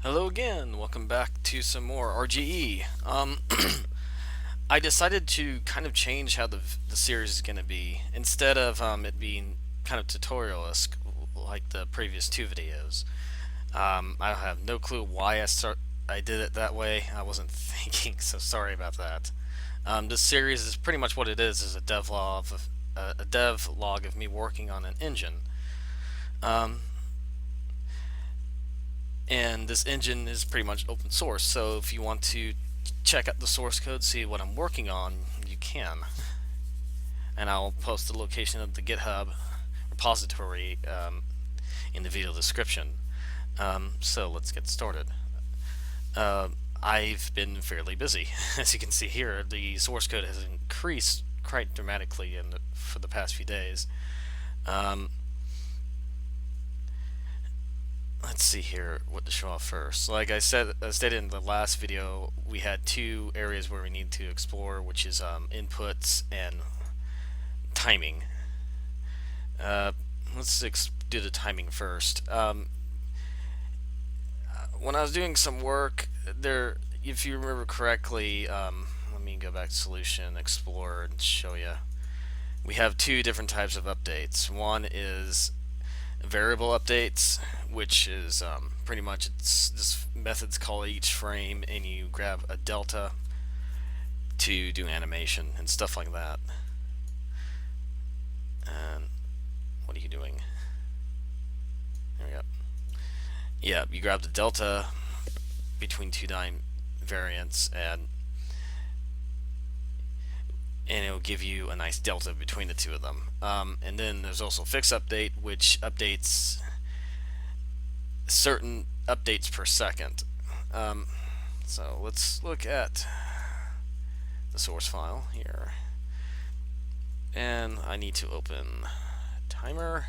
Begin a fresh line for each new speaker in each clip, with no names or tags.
Hello again, welcome back to some more RGE. I decided to kind of change how the series is going to be. Instead of it being kind of tutorial-esque like the previous two videos. I have no clue why I did it that way. I wasn't thinking, so sorry about that. This series is pretty much what it is a dev log of me working on an engine. Um, and this engine is pretty much open source, so if you want to check out the source code, see what I'm working on, you can. And I'll post the location of the GitHub repository in the video description. So let's get started. I've been fairly busy. As you can see here, the source code has increased quite dramatically for the past few days. Let's see here what to show off first. Like I stated in the last video, we had two areas where we need to explore, which is inputs and timing. Let's do the timing first. When I was doing some work there, if you remember correctly, let me go back to Solution, Explore, and show you. We have two different types of updates. One is variable updates, which is pretty much this method's called each frame, and you grab a delta to do animation and stuff like that. And what are you doing? There we go. Yeah, you grab the delta between two time variants, and it will give you a nice delta between the two of them. And then there's also fix update, which updates certain updates per second. So let's look at the source file here. And I need to open timer,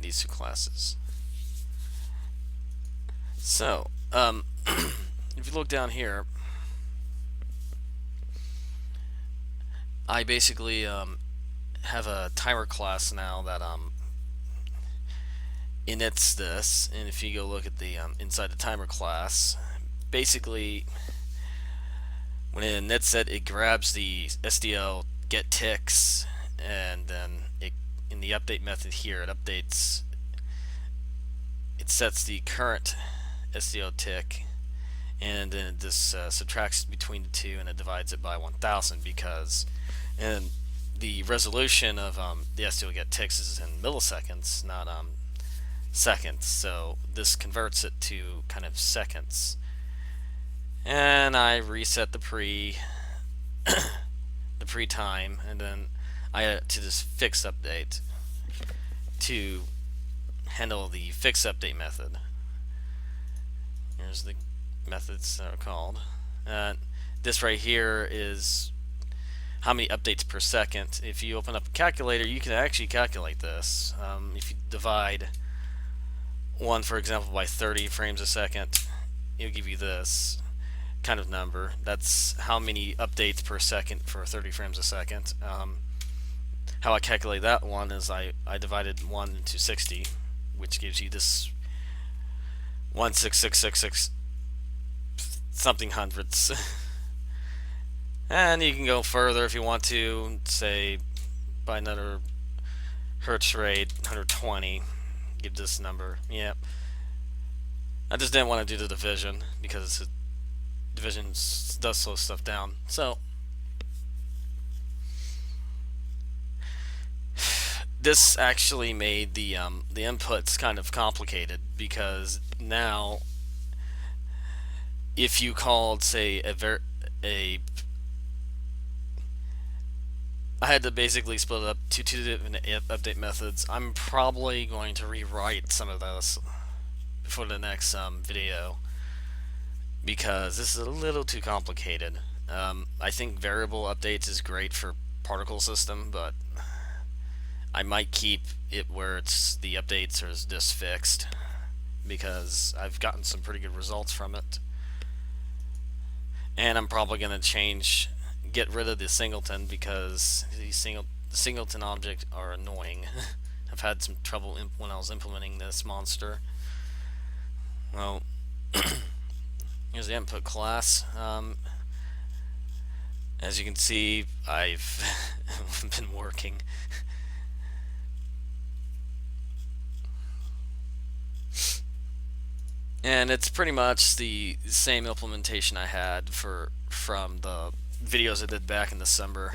these two classes. So, if you look down here, I basically have a timer class now that inits this, and if you go look at the inside the timer class, basically when it inits it grabs the SDL get ticks, and then in the update method here it sets the current SDL tick, and then it just subtracts between the two, and it divides it by 1000 because the resolution of the SDL get ticks is in milliseconds, not seconds. So this converts it to kind of seconds. And I reset the pre time, and then I add it to this fix update to handle the fix update method. Here's the methods that are called. This right here is how many updates per second. If you open up a calculator, you can actually calculate this. If you divide one, for example, by 30 frames a second, it'll give you this kind of number. That's how many updates per second for 30 frames a second. How I calculate that one is I divided 1 into 60, which gives you this 16666 something hundredths. And you can go further if you want to, say by another hertz rate, 120, give this number. Yep. I just didn't want to do the division because division does slow stuff down. So this actually made the inputs kind of complicated, because now if you called, say, I had to basically split it up to two different update methods. I'm probably going to rewrite some of those for the next video, because this is a little too complicated. I think variable updates is great for particle system, but I might keep it where it's the updates are just fixed, because I've gotten some pretty good results from it. And I'm probably going to get rid of the singleton, because the singleton object are annoying. I've had some trouble when I was implementing this monster. Well, here's the input class. As you can see, I've been working. And it's pretty much the same implementation I had from the videos I did back in December.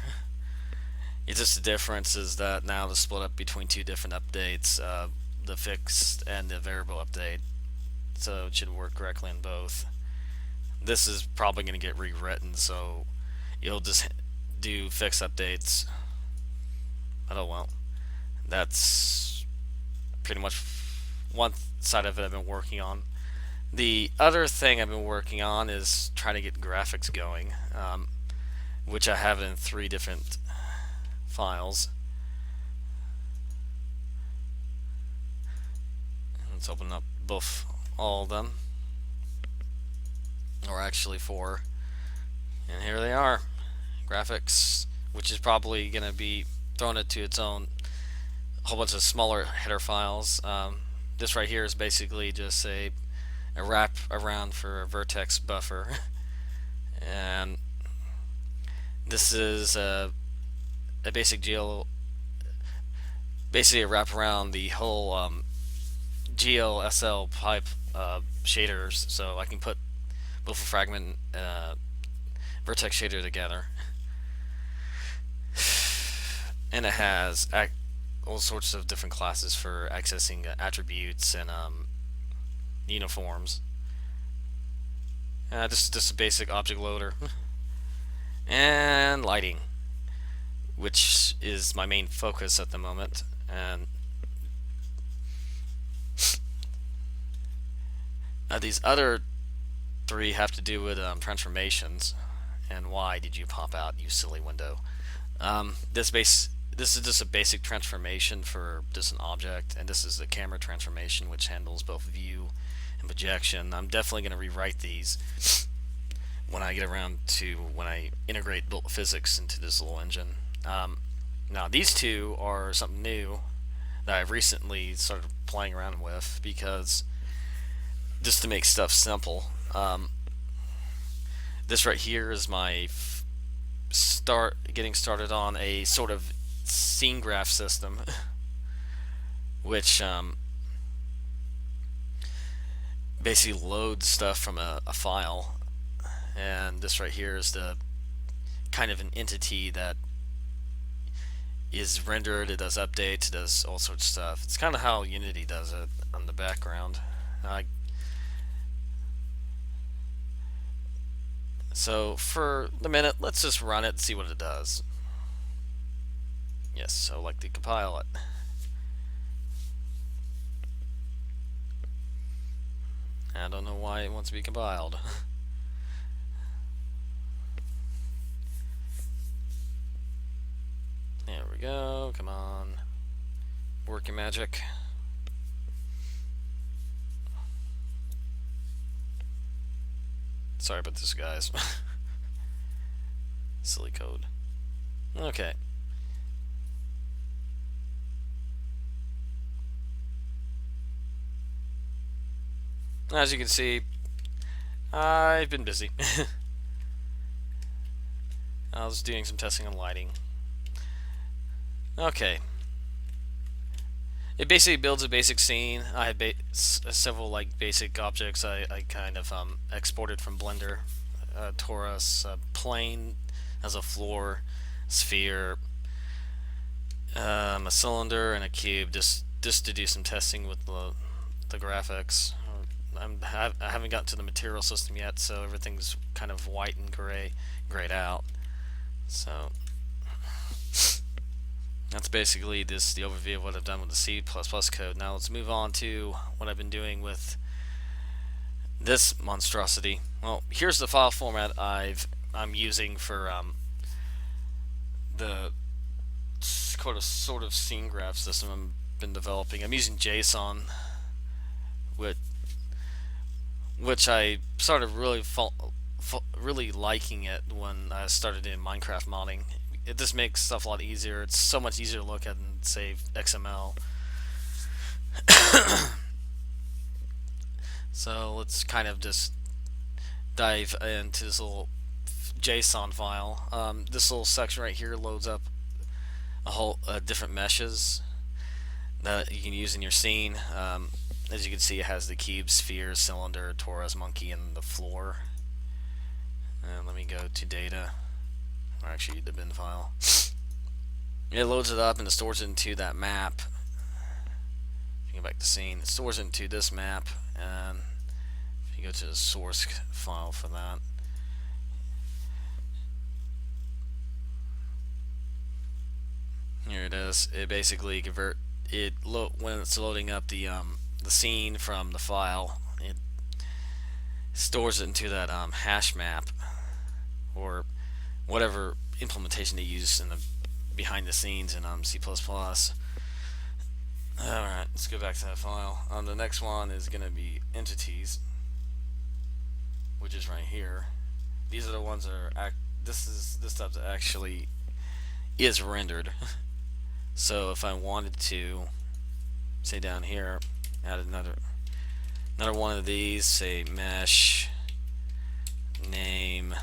It's just the difference is that now it's split up between two different updates, the fixed and the variable update. So it should work correctly in both. This is probably going to get rewritten, so you'll just do fixed updates. Oh well, that's pretty much one side of it I've been working on. The other thing I've been working on is trying to get graphics going, which I have in 3 different files. Let's open up all of them, or actually 4, and here they are. Graphics, which is probably going to be thrown into its own whole bunch of smaller header files. This right here is basically just a wrap around for a vertex buffer, and this is a basic basically a wrap around the whole GLSL pipe shaders, so I can put both a fragment vertex shader together. And it has all sorts of different classes for accessing attributes and uniforms. Just a basic object loader. And lighting, which is my main focus at the moment. And these other 3 have to do with transformations. And why did you pop out, you silly window? This is just a basic transformation for just an object, and this is the camera transformation, which handles both view and projection. I'm definitely going to rewrite these when I get around to when I integrate built physics into this little engine. Now these 2 are something new that I've recently started playing around with, because just to make stuff simple. This right here is my getting started on a sort of scene graph system, which basically loads stuff from a file, and this right here is the kind of an entity that is rendered. It does updates, it does all sorts of stuff. It's kind of how Unity does it on the background. So for the minute, let's just run it and see what it does. Yes, so like to compile it. I don't know why it wants to be compiled. There we go, come on. Work your magic. Sorry about this, guys. Silly code. Okay. As you can see, I've been busy. I was doing some testing on lighting. Okay. It basically builds a basic scene. I had several like basic objects I kind of exported from Blender. Torus, a plane as a floor, sphere, a cylinder, and a cube. Just to do some testing with the graphics. I haven't gotten to the material system yet, so everything's kind of white and grayed out. So that's basically the overview of what I've done with the C++ code. Now let's move on to what I've been doing with this monstrosity. Well, here's the file format I'm using for the sort of scene graph system I've been developing. I'm using JSON, which I started really liking it when I started in Minecraft modding. It just makes stuff a lot easier. It's so much easier to look at than, say, XML. So let's kind of just dive into this little JSON file. This little section right here loads up a whole different meshes that you can use in your scene. As you can see, it has the cube, sphere, cylinder, torus, monkey, and the floor. And let me go to data, or actually the bin file. It loads it up and it stores it into that map. If you go back to scene, it stores it into this map, and if you go to the source file for that, here it is. It basically when it's loading up the scene from the file, it stores it into that hash map or whatever implementation they use in the behind the scenes in C++. Alright, let's go back to that file. The next one is going to be entities, which is right here. These are the ones that are this stuff that actually is rendered. So if I wanted to, say down here, add another one of these, say mesh name.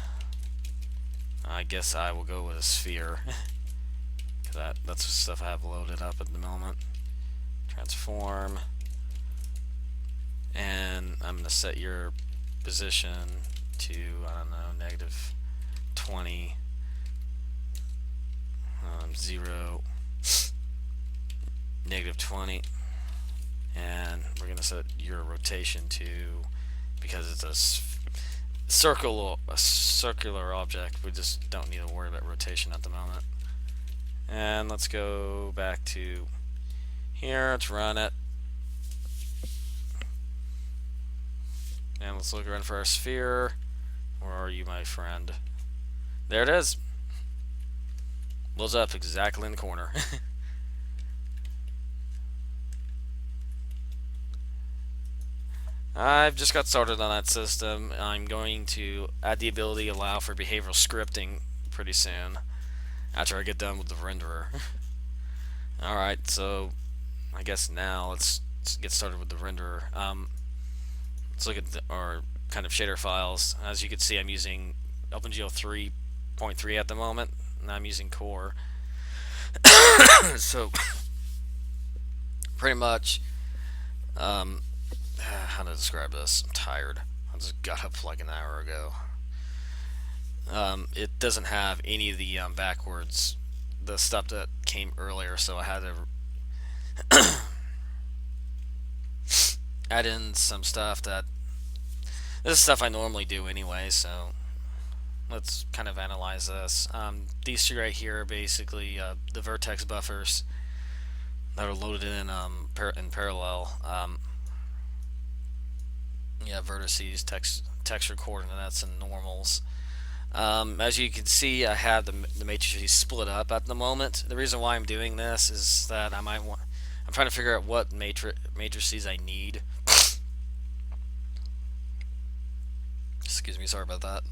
I guess I will go with a sphere. That's the stuff I have loaded up at the moment. Transform, and I'm going to set your position to, I don't know, -20, 0, -20, and we're going to set your rotation to, because it's a circular object, we just don't need to worry about rotation at the moment. And let's go back to here, let's run it, and let's look around for our sphere. Where are you, my friend? There it is. Blows up exactly in the corner. I've just got started on that system. I'm going to add the ability to allow for behavioral scripting pretty soon, after I get done with the renderer. Alright, so I guess now let's get started with the renderer. Let's look at our kind of shader files. As you can see, I'm using OpenGL 3.3 at the moment, and I'm using Core. So pretty much, how to describe this? I'm tired. I just got up like an hour ago. It doesn't have any of the backwards, the stuff that came earlier, so I had to add in some stuff that, this is stuff I normally do anyway, so let's kind of analyze this. These two right here are basically the vertex buffers that are loaded in parallel. Vertices, texture coordinates, and normals. As you can see, I have the matrices split up at the moment. The reason why I'm doing this is that I'm trying to figure out what matrices I need. Excuse me, sorry about that.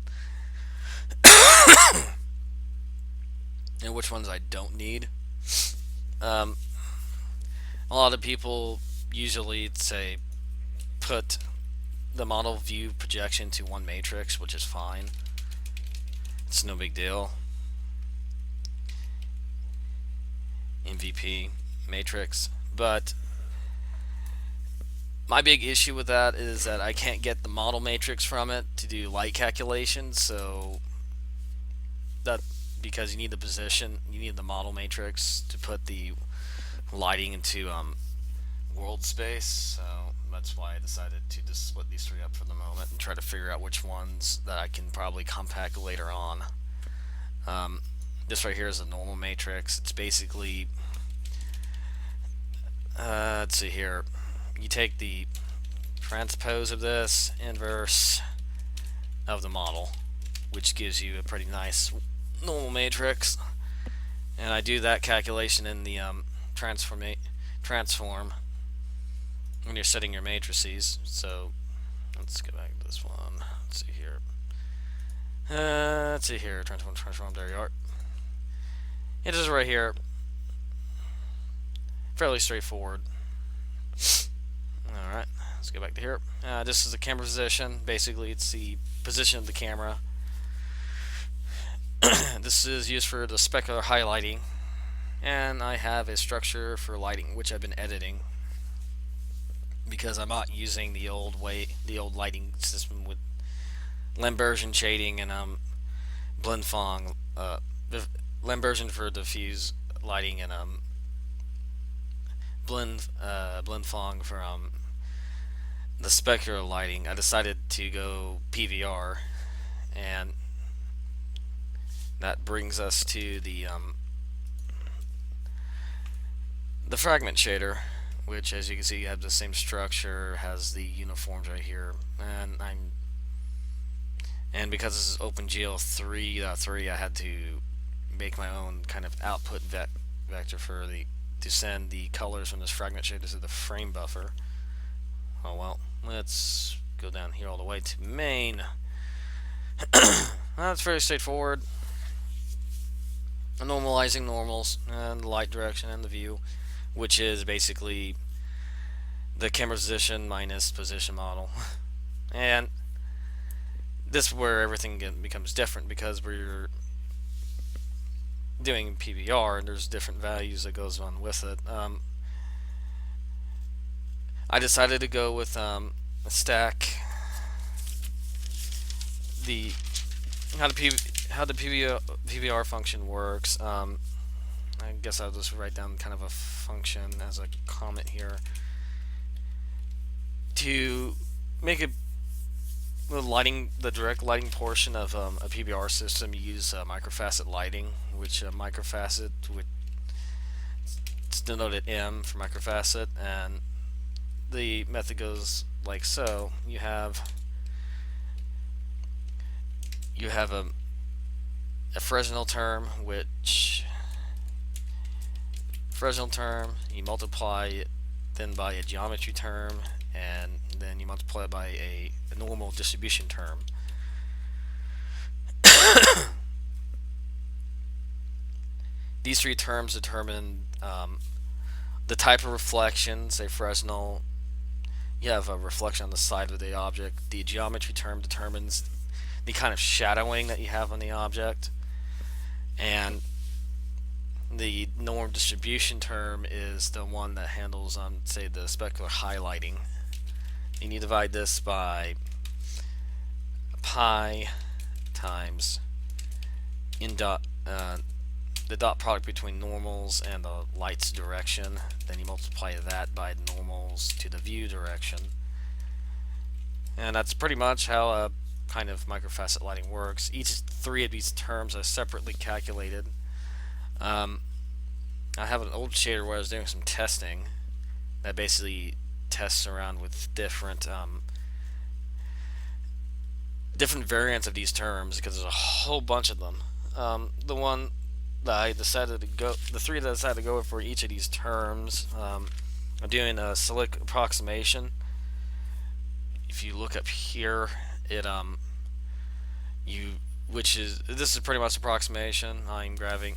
And which ones I don't need. A lot of people usually say put the model view projection to one matrix, which is fine. It's no big deal. MVP matrix, but my big issue with that is that I can't get the model matrix from it to do light calculations. So that, because you need the position, you need the model matrix to put the lighting into world space. So that's why I decided to just split these three up for the moment and try to figure out which ones that I can probably compact later on. This right here is a normal matrix. It's basically, let's see here, you take the transpose of this, inverse of the model, which gives you a pretty nice normal matrix, and I do that calculation in the transform when you're setting your matrices. So let's go back to this one. Let's see here. Transform, there you are. It is right here. Fairly straightforward. Alright, let's go back to here. This is the camera position. Basically, it's the position of the camera. This is used for the specular highlighting, and I have a structure for lighting, which I've been editing because I'm not using the old lighting system with Lambertian shading and blend-fong, Lambertian for diffuse lighting and blend-fong for the specular lighting. I decided to go PVR, and that brings us to the fragment shader, which, as you can see, has the same structure, has the uniforms right here, and because this is OpenGL 3.3, I had to make my own kind of output vector to send the colors from this fragment shader to the frame buffer. Oh well, let's go down here all the way to main. That's very straightforward. Normalizing normals and the light direction and the view, which is basically the camera position minus position model. And this is where everything becomes different, because we're doing PBR and there's different values that goes on with it. I decided to go with a stack. How the PBR function works. I guess I'll just write down kind of a function as a comment here to make it the direct lighting portion of a PBR system. You use microfacet lighting, which microfacet it's denoted M for microfacet, and the method goes like so. You have a Fresnel term, you multiply it then by a geometry term, and then you multiply it by a normal distribution term. These three terms determine the type of reflection. Say Fresnel, you have a reflection on the side of the object. The geometry term determines the kind of shadowing that you have on the object, and the norm distribution term is the one that handles say the specular highlighting. And you divide this by pi times the dot product between normals and the light's direction. Then you multiply that by normals to the view direction, and that's pretty much how kind of microfacet lighting works. Each three of these terms are separately calculated. I have an old shader where I was doing some testing that basically tests around with different variants of these terms, because there's a whole bunch of them. The one that I decided to go, the three that I decided to go with for each of these terms, I'm doing a select approximation. If you look up here, this is pretty much approximation. I'm grabbing,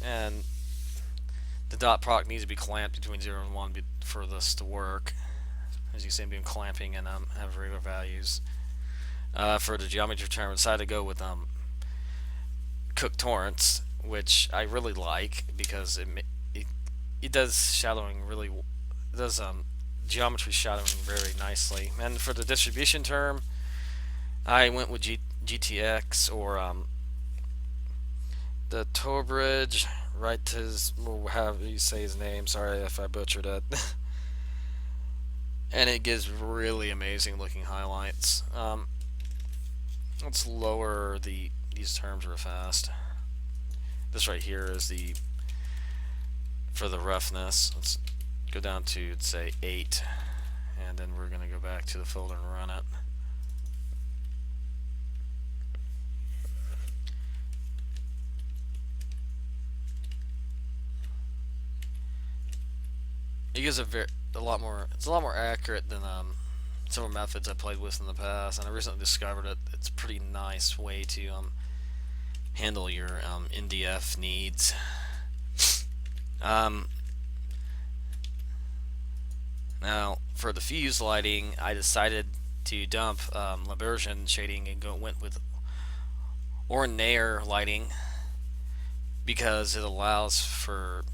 and the dot product needs to be clamped between 0 and 1 for this to work. As you see, I'm doing clamping and have regular values. For the geometry term, I decided to go with Cook torrents, which I really like because it does shadowing really, it does geometry shadowing very nicely. And for the distribution term, I went with GTX or the Torbridge, right to however you say his name. Sorry if I butchered it. And it gives really amazing looking highlights. Let's lower these terms real fast. This right here is for the roughness. Let's go down to, say, 8, and then we're going to go back to the folder and run it. It gives a lot more. It's a lot more accurate than several methods I played with in the past, and I recently discovered it. It's a pretty nice way to handle your NDF needs. Now, for the fuse lighting, I decided to dump Labergian shading and went with Ornair lighting because it allows for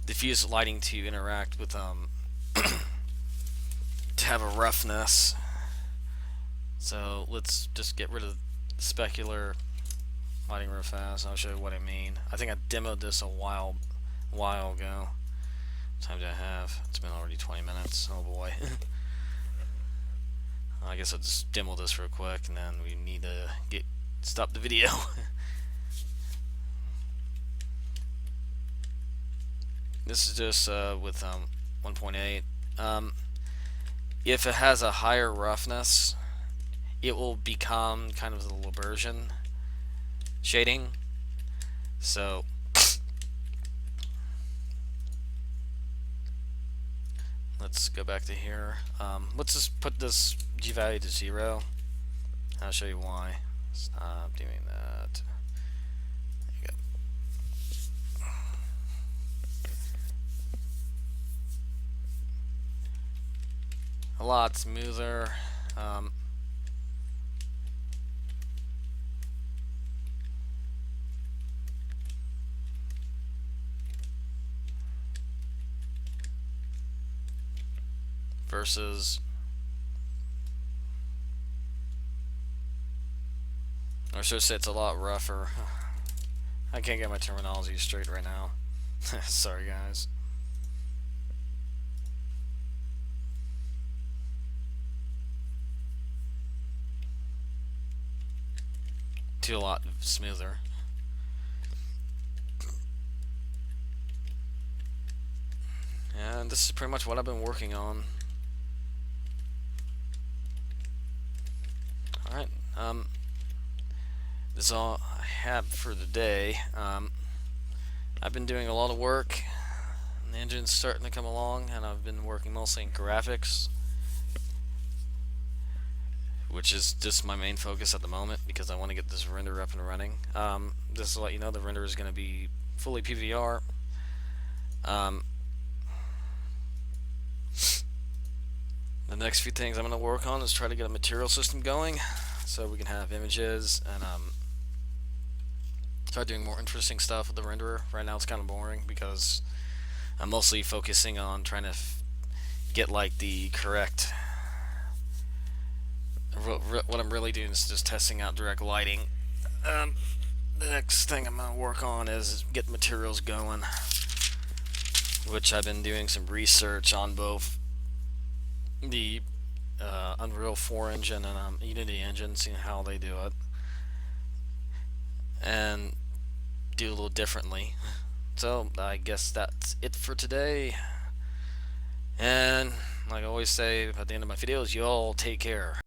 diffuse lighting to interact with to have a roughness. So let's just get rid of specular lighting real fast. I'll show you what I mean. I think I demoed this a while ago. What time do I have? It's been already 20 minutes. Oh boy. I guess I'll just demo this real quick, and then we need to stop the video. This is just with 1.8. If it has a higher roughness, it will become kind of the Labergian shading. So let's go back to here. Let's just put this G value to 0. I'll show you why. Stop doing that. There you go. A lot smoother. Versus, or should I say it's a lot rougher. I can't get my terminology straight right now. Sorry guys. A lot smoother. And this is pretty much what I've been working on. Alright, this is all I have for the day. I've been doing a lot of work, and the engine's starting to come along, and I've been working mostly in graphics, which is just my main focus at the moment because I want to get this render up and running. Just to let you know, the render is going to be fully PVR. The next few things I'm going to work on is try to get a material system going so we can have images and start doing more interesting stuff with the renderer. Right now it's kind of boring because I'm mostly focusing on trying to get like the correct. What I'm really doing is just testing out direct lighting. The next thing I'm going to work on is get materials going, which I've been doing some research on both the Unreal 4 engine and Unity engine, seeing how they do it, and do a little differently. So I guess that's it for today. And like I always say at the end of my videos, you all take care.